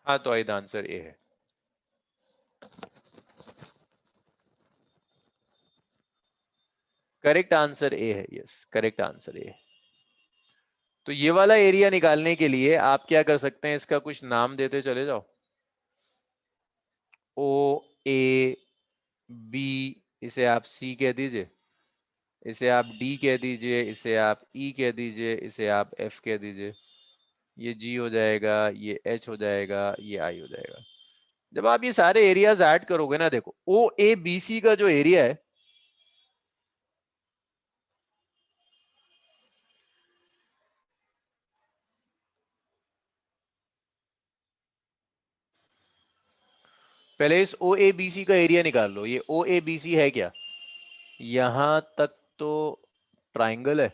हाँ, तो आइद आंसर ए है। करेक्ट आंसर ए है, यस करेक्ट आंसर ए है। तो ये वाला एरिया निकालने के लिए आप क्या कर सकते हैं, इसका कुछ नाम देते चले जाओ। ओ ए बी, इसे आप सी कह दीजिए, इसे आप डी कह दीजिए, इसे आप ई कह दीजिए, इसे आप एफ कह दीजिए। ये जी हो जाएगा, ये एच हो जाएगा, ये आई हो जाएगा। जब आप ये सारे एरियाज ऐड करोगे ना, देखो ओ ए बी सी का जो एरिया है, पहले इस ओ ए बी सी का एरिया निकाल लो। ये ओ ए बी सी है क्या, यहां तक तो ट्राइंगल है,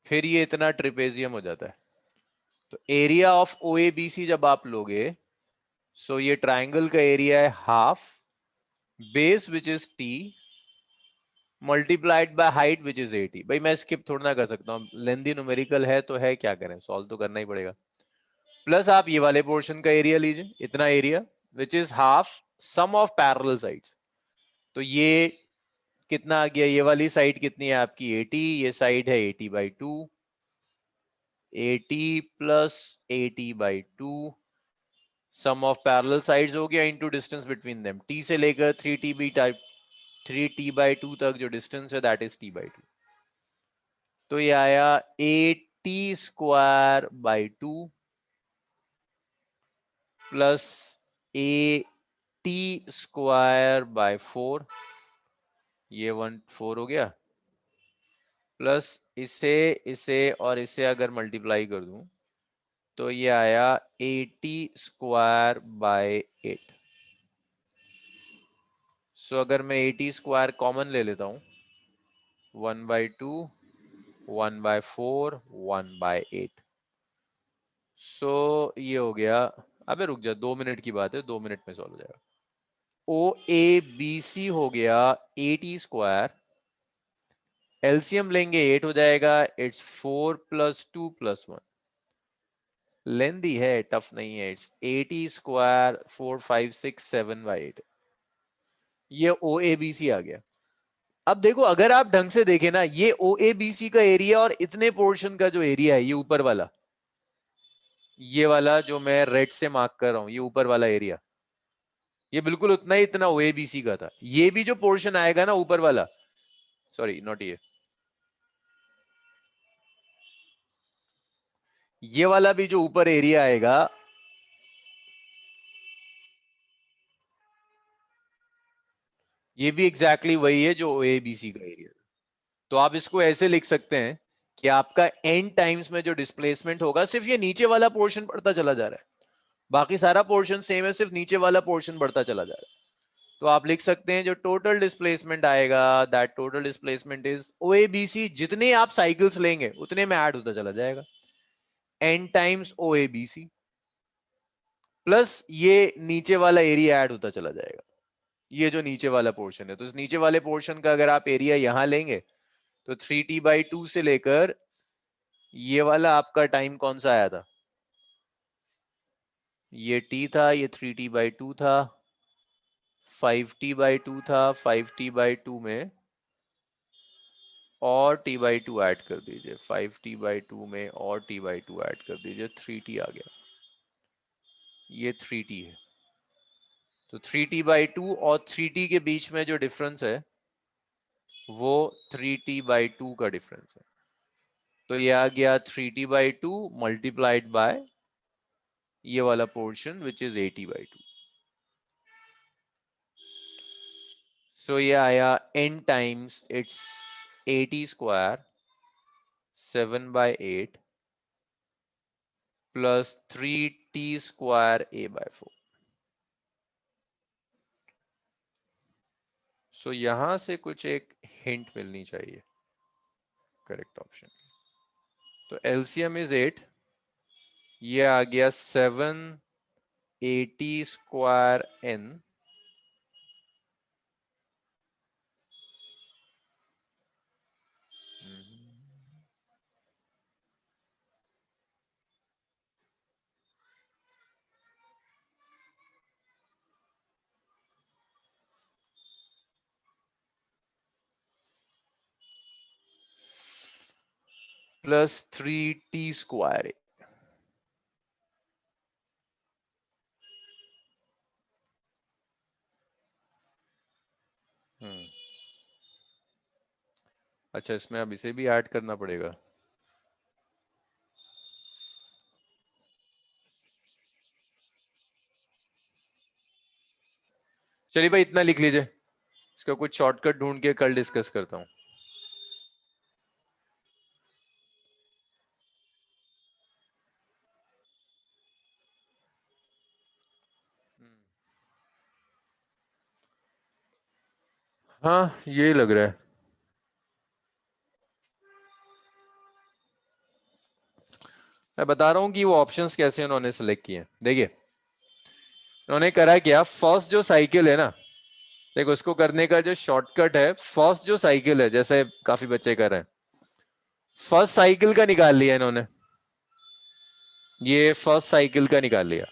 फिर ये इतना ट्रिपेजियम हो जाता है। तो area of O A B C जब आप लोगे, सो ये ट्राइंगल का एरिया है half base which is T multiplied by height which is 80। भाई मैं स्किप थोड़ा ना कर सकता हूँ, लेंदी न्यूमेरिकल है तो है, क्या करें, सॉल्व तो करना ही पड़ेगा। प्लस आप ये वाले पोर्शन का एरिया लीजिए, इतना area which is half sum of parallel sides. तो ये कितना आ गया, ये वाली साइड कितनी है आपकी 80, ये साइड है 80/2, 80 plus 80/2, sum of parallel sides हो गया into distance between them. T से लेकर 3t टाइप 3t/2 तक जो डिस्टेंस है दैट इज t/2। तो ये आया 80² बाई 2 प्लस 80² बाई 4, ये 14 हो गया, प्लस इसे इसे और इसे अगर मल्टीप्लाई कर दूं तो ये आया 80² बाई 8। सो अगर मैं 80² कॉमन ले लेता हूं, 1/2, 1/4, 1/8, सो ये हो गया, अबे रुक जा, 2 मिनट की बात है, 2 मिनट में सॉल्व हो जाएगा। ओ ए बी सी हो गया 8e², एलसीएम लेंगे 8 हो जाएगा, इट्स 4+2+1, लेंदी है, टफ नहीं है, इट्स 8e², 4 5 6 7/8, ये ओ ए बी सी आ गया। अब देखो अगर आप ढंग से देखें ना, ये ओ ए बी सी का एरिया और इतने पोर्शन का जो एरिया है, ये ऊपर वाला, ये वाला जो मैं रेड से मार्क कर रहा हूं, ये ऊपर वाला एरिया, ये बिल्कुल उतना ही इतना ओ ए बी सी का था। ये भी जो पोर्शन आएगा ना ऊपर वाला, सॉरी नॉट ये वाला भी जो ऊपर एरिया आएगा, ये भी एग्जैक्टली वही है जो ओ ए बी सी का एरिया। तो आप इसको ऐसे लिख सकते हैं कि आपका एन टाइम्स में जो डिस्प्लेसमेंट होगा, सिर्फ ये नीचे वाला पोर्शन बढ़ता चला जा रहा है, बाकी सारा पोर्शन सेम है, सिर्फ नीचे वाला पोर्शन बढ़ता चला जा रहा है। तो आप लिख सकते हैं जो टोटल डिस्प्लेसमेंट आएगा, दैट टोटल डिस्प्लेसमेंट इज ओएबीसी, जितने आप साइकिल्स लेंगे उतने में ऐड होता चला जाएगा, एन टाइम्स ओएबीसी प्लस ये नीचे वाला एरिया ऐड होता चला जाएगा, ये जो नीचे वाला पोर्शन है। तो इस नीचे वाले पोर्शन का अगर आप एरिया यहां लेंगे तो 3t/2 से लेकर ये वाला आपका टाइम कौन सा आया था, ये t था, ये 3t/2 था, 5t/2 था, 5t/2 में और t/2 ऐड कर दीजिए, 5t/2 में और t/2 ऐड कर दीजिए, 3t आ गया, ये 3t है। तो 3t/2 और 3t के बीच में जो डिफरेंस है वो 3t/2 का डिफरेंस है। तो ये आ गया 3t/2 मल्टीप्लाइड बाय ये वाला पोर्शन विच इज 80/2। सो ये आया n times it's 80² 7/8 plus 3t² a/4। सो यहां से कुछ एक हिंट मिलनी चाहिए करेक्ट ऑप्शन। तो एलसीएम इज 8, ये आ गया 780² n प्लस 3t²। अच्छा, इसमें अब इसे भी ऐड करना पड़ेगा। चलिए भाई इतना लिख लीजिए, इसका कुछ शॉर्टकट ढूंढ के कल डिस्कस करता हूं। हाँ यही लग रहा है। मैं बता रहा हूं कि वो ऑप्शंस कैसे उन्होंने सेलेक्ट किए हैं। देखिए उन्होंने करा क्या, फर्स्ट जो साइकिल है ना, देखो इसको करने का जो शॉर्टकट है, फर्स्ट जो साइकिल है, जैसे काफी बच्चे कर रहे हैं, फर्स्ट साइकिल का निकाल लिया इन्होंने, ये फर्स्ट साइकिल का निकाल लिया।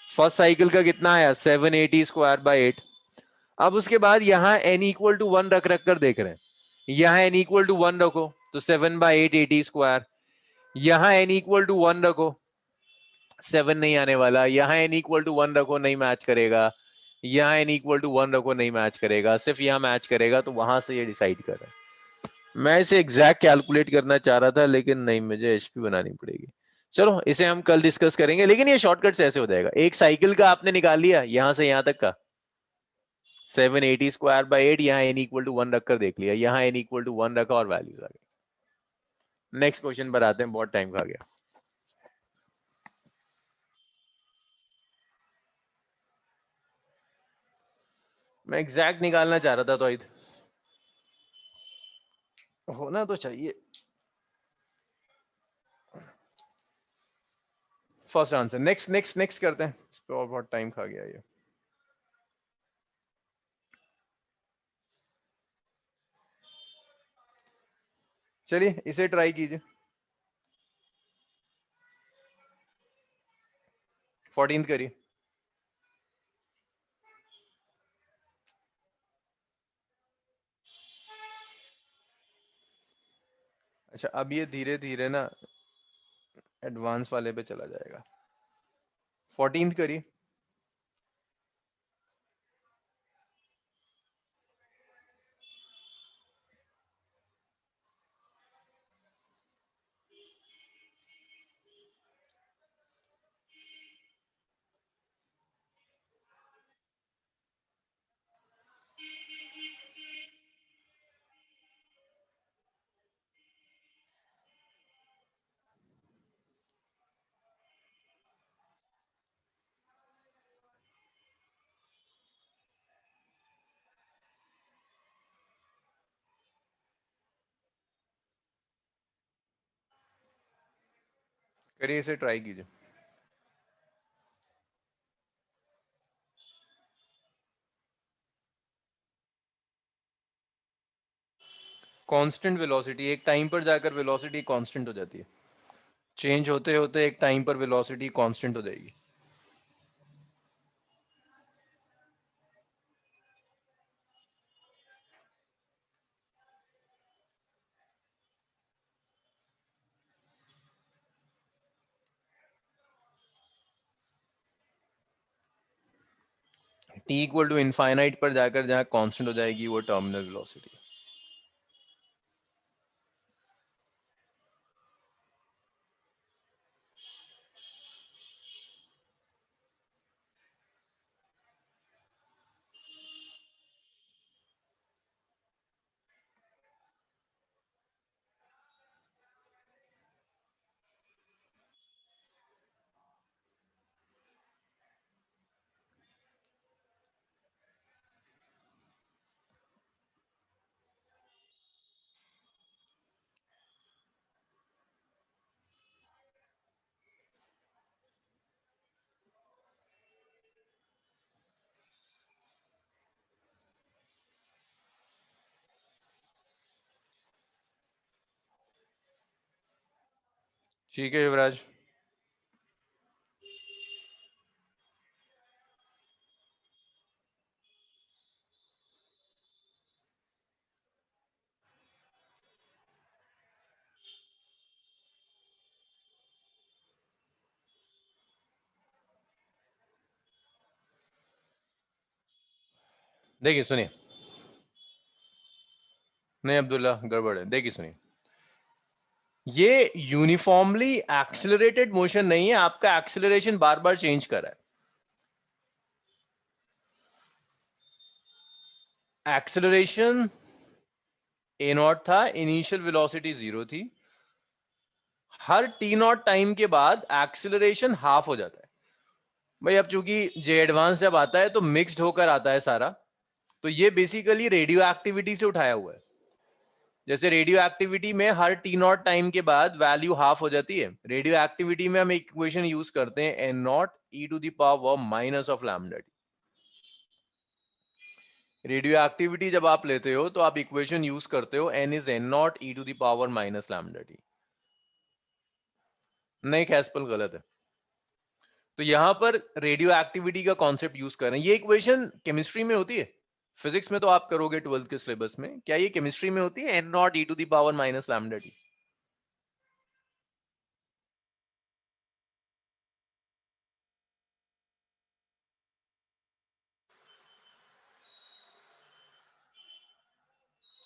फर्स्ट साइकिल का कितना आया, 780²/8। अब उसके बाद यहां n=1 रख रख कर देख रहे हैं, यहां n=1 रखो तो 7/8 80², यहां n=1 रखो 7 नहीं आने वाला, यहां n=1 रखो नहीं मैच करेगा, यहां n=1 रखो नहीं मैच करेगा, सिर्फ यहां मैच करेगा, तो वहां से ये डिसाइड कर रहा है। मैं इसे एग्जैक्ट कैलकुलेट करना चाह रहा था लेकिन नहीं, मुझे एचपी बनानी पड़ेगी। चलो इसे हम कल डिस्कस करेंगे, लेकिन ये शॉर्टकट से ऐसे हो जाएगा, एक साइकिल का आपने निकाल लिया यहां से यहां तक का 780²/8, यहाँ n=1 रखकर देख लिया, यहाँ n=1 रखा और वैल्यूज आ गई। नेक्स्ट क्वेश्चन पर आते हैं, बहुत टाइम खा गया। मैं एग्जैक्ट निकालना चाह रहा था तो होना तो चाहिए। First answer. Next next next करते हैं, इस पे और बहुत टाइम खा गया ये। चलिए इसे ट्राई कीजिए। 14th करिए। अच्छा अब ये धीरे धीरे ना एडवांस वाले पे चला जाएगा। 14th करिए। करिए इसे ट्राई कीजिए। कांस्टेंट वेलोसिटी, एक टाइम पर जाकर वेलोसिटी कांस्टेंट हो जाती है। चेंज होते होते एक टाइम पर वेलोसिटी कांस्टेंट हो जाएगी। टी इक्वल टू इनफाइनाइट पर जाकर जहां कांस्टेंट हो जाएगी वो टर्मिनल वेलोसिटी। ठीक है युवराज। देखिए सुनिए, नहीं अब्दुल्ला गड़बड़ है। देखिए सुनिए, ये यूनिफॉर्मली एक्सेलरेटेड मोशन नहीं है, आपका एक्सेलरेशन बार बार चेंज कर रहा है। एक्सेलरेशन ए नॉट था, इनिशियल वेलोसिटी 0 थी। हर टी नॉट टाइम के बाद एक्सेलरेशन हाफ हो जाता है। भाई अब चूंकि जे एडवांस जब आता है तो मिक्स्ड होकर आता है सारा, तो ये बेसिकली रेडियो एक्टिविटी से उठाया हुआ है। जैसे रेडियो एक्टिविटी में हर टी नॉट टाइम के बाद वैल्यू हाफ हो जाती है, रेडियो एक्टिविटी में हम एक इक्वेशन यूज करते हैं N not E to the power minus of lambda T. Radioactivity जब आप लेते हो तो आप इक्वेशन यूज करते हो N is N not E to the power minus lambda T. नहीं कैस्पल गलत है। तो यहां पर रेडियो एक्टिविटी का कॉन्सेप्ट यूज कर रहे हैं। ये इक्वेशन केमिस्ट्री में होती है, फिजिक्स में तो आप करोगे 12th के सिलेबस में। क्या ये केमिस्ट्री में होती है N not E to the power minus lambda T?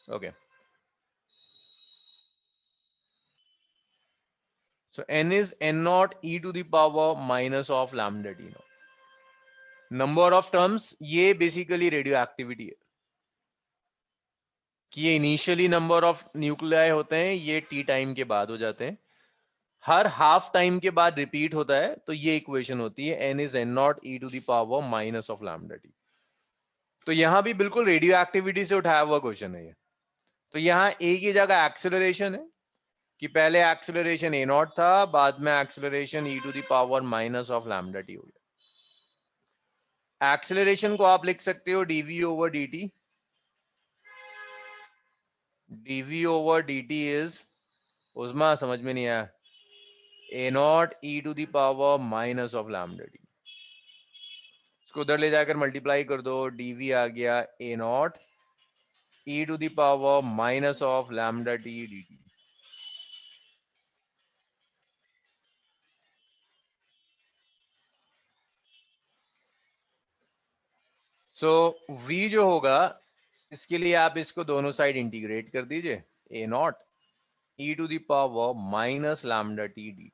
Okay, so n is n naught e to the power minus of lambda t naught. Number of terms, ये बेसिकली रेडियो एक्टिविटी है कि ये initially number of nuclei होते हैं, ये T time के बाद हो जाते हैं, हर हाफ टाइम के बाद रिपीट होता है, तो ये इक्वेशन होती है n is n naught e to the power minus of lambda t। तो यहां भी बिल्कुल रेडियो एक्टिविटी से उठाया हुआ क्वेश्चन है ये। तो यहां ए की जगह एक्सेलरेशन है, कि पहले एक्सेलरेशन ए नॉट था, बाद में acceleration e to the power minus of lambda T हो गया। एक्सेलरेशन को आप लिख सकते हो dv over dt, dv over dt is, उस्मा समझ में नहीं आया, A naught E to the power minus of lambda T. इसको उधर ले जाकर मल्टीप्लाई कर दो, dv आ गया A naught E to the power minus of lambda T dt। So v जो होगा, इसके लिए आप इसको दोनों साइड इंटीग्रेट कर दीजिए, A naught E to the power minus lambda T dt।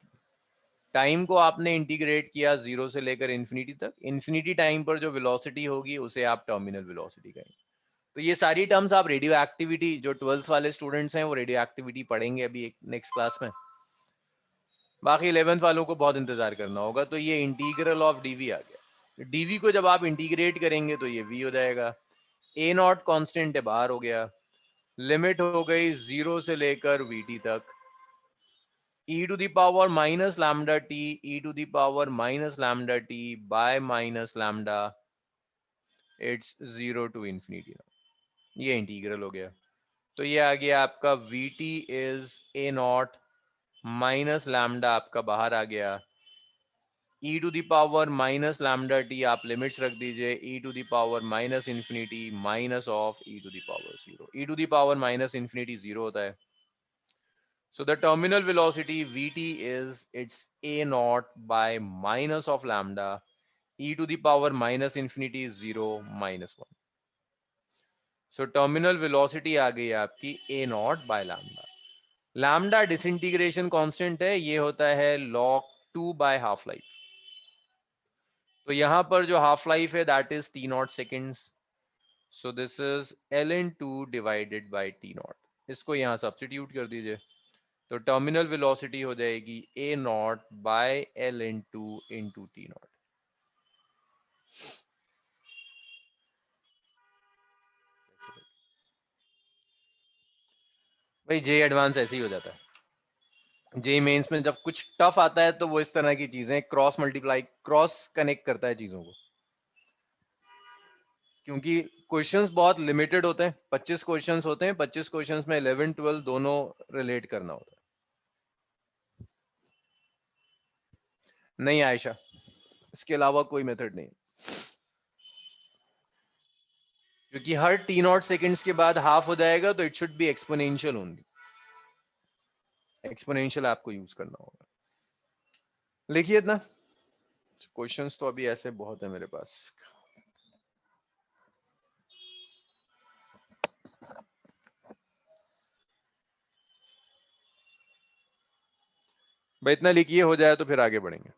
Time को आपने इंटीग्रेट किया जीरो से लेकर इन्फिनिटी तक, इन्फिनिटी टाइम पर जो वेलोसिटी होगी उसे आप टर्मिनल वेलोसिटी कहेंगे। तो ये सारी टर्म्स आप रेडियो एक्टिविटी, जो 12th वाले स्टूडेंट्स हैं वो रेडियो एक्टिविटी पढ़ेंगे अभी एक नेक्स्ट क्लास में। बाकी 11th वालों को बहुत इंतजार करना होगा। तो ये इंटीग्रल ऑफ डीवी आ गया। डीवी को जब आप इंटीग्रेट करेंगे तो ये वी हो जाएगा, ए नॉट कॉन्स्टेंट है बाहर हो गया, लिमिट हो गई जीरो से लेकर वीटी तक, e to the power minus lambda t, e to the power minus lambda t by minus lambda, it's 0 to infinity now। ये इंटीग्रल हो गया। तो ये आ गया आपका vt is a not minus lambda, आपका बाहर आ गया, e to the power minus lambda t, आप लिमिट्स रख दीजिए, e to the power minus infinity minus of e to the power 0। e to the power minus infinity 0 होता है। So the terminal velocity Vt is its a naught by minus of lambda, e to the power minus infinity is 0 minus 1। So terminal velocity आ गई आपकी a naught by lambda। lambda disintegration constant है, ये होता है log 2 by half life। तो यहां पर जो half life है that is t naught seconds। So this is ln2 divided by t naught। इसको यहां सब्स्टिट्यूट कर दीजिए, तो टर्मिनल वेलोसिटी हो जाएगी A naught by L into T naught. भाई जे एडवांस ऐसे ही हो जाता है। जे मेंस में जब कुछ टफ आता है तो वो इस तरह की चीजें क्रॉस मल्टीप्लाई, क्रॉस कनेक्ट करता है चीजों को, क्योंकि क्वेश्चंस बहुत लिमिटेड होते हैं। 25 क्वेश्चंस होते हैं, 25 क्वेश्चंस में 11 12 दोनों रिलेट करना होता है। नहीं आयशा, इसके अलावा कोई मेथड नहीं, क्योंकि हर टी नॉट सेकेंड्स के बाद हाफ हो जाएगा, तो it should be exponential only. Exponential आपको यूज करना होगा। लिखिए इतना, क्वेश्चंस तो अभी ऐसे बहुत है मेरे पास। भाई इतना लिखिए, हो जाए तो फिर आगे बढ़ेंगे।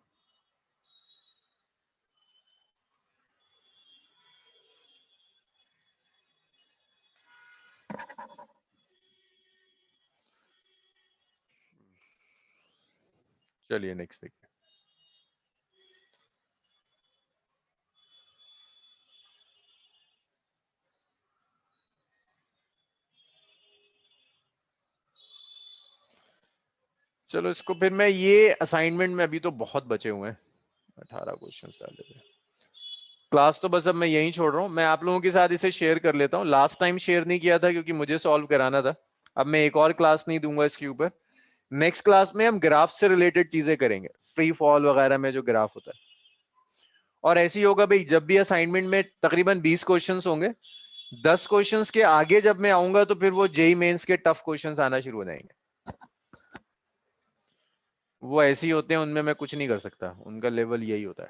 चलिए नेक्स्ट देखिए। चलो इसको फिर मैं ये असाइनमेंट में, अभी तो बहुत बचे हुए हैं, 18 क्वेश्चन डाल देते हैं। क्लास तो बस अब मैं यहीं छोड़ रहा हूँ, मैं आप लोगों के साथ इसे शेयर कर लेता हूँ। लास्ट टाइम शेयर नहीं किया था क्योंकि मुझे सॉल्व कराना था। अब मैं एक और क्लास नहीं दूंगा इसके ऊपर। नेक्स्ट क्लास में हम ग्राफ से रिलेटेड चीजें करेंगे, फ्री फॉल वगैरह में जो ग्राफ होता है। और ऐसे ही होगा भाई, जब भी असाइनमेंट में तकरीबन 20 क्वेश्चंस होंगे, 10 क्वेश्चंस के आगे जब मैं आऊंगा तो फिर वो जेई मेंस के टफ क्वेश्चंस आना शुरू हो जाएंगे। वो ऐसे ही होते हैं, उनमें मैं कुछ नहीं कर सकता, उनका लेवल यही होता है।